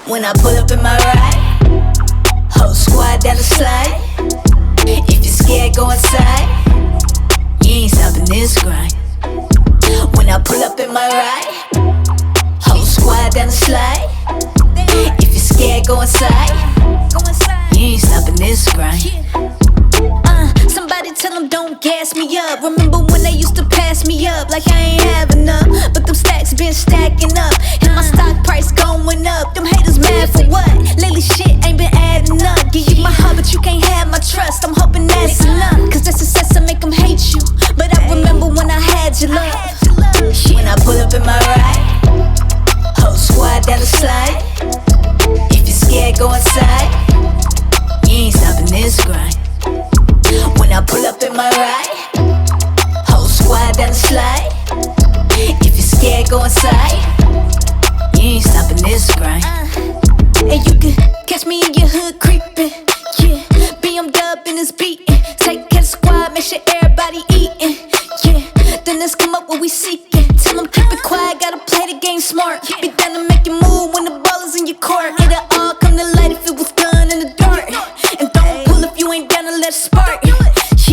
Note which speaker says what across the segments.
Speaker 1: When I pull up in my ride, whole squad down the slide. If you're scared, go inside. You ain't stopping this grind. When I pull up in my ride, whole squad down the slide. If you're scared, go inside. You ain't stopping this grind. Somebody tell them don't gas me up. Remember when they used to pass me up like I ain't have enough, but them stacks been stacking up, and my stock price going up. Them haters mad for what? Lately shit ain't been adding up. Give you my heart but you can't have my trust. I'm hoping that's enough, cause that success will make them hate you. But I remember when I had your love. When I pull up in my ride, whole squad down the slide. If you're scared, go inside. You ain't stopping this grind. When I pull up in my ride, whole squad down the slide. If you're scared, go inside. You ain't stopping this grind. And you can catch me in your hood creeping. Yeah, BMW in this beating. Take care of the squad, make sure everybody eating. Yeah, then let's come up what we seeking. Tell them keep it quiet, gotta play the game smart. Be down to make you move when the ball is in your court. It'll all come to light if it was done in the dark. And don't pull if you ain't down to let it spark.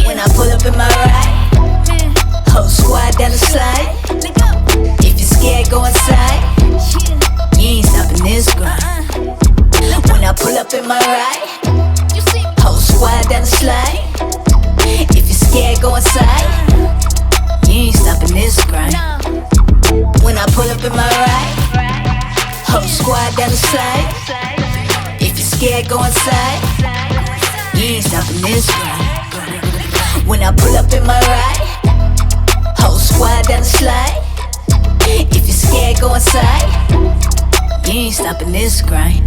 Speaker 1: When I pull up in my ride, whole squad down the slide. If you're scared, go inside. You ain't stopping this grind. When I pull up in my ride, whole squad down the slide. If you're scared, go inside. You ain't stopping this grind. When I pull up in my ride, whole squad down the slide. If you're scared, go inside. You ain't stopping this grind. When I pull up in my ride, whole squad down the slide. If you're scared, go inside. You ain't stopping this grind.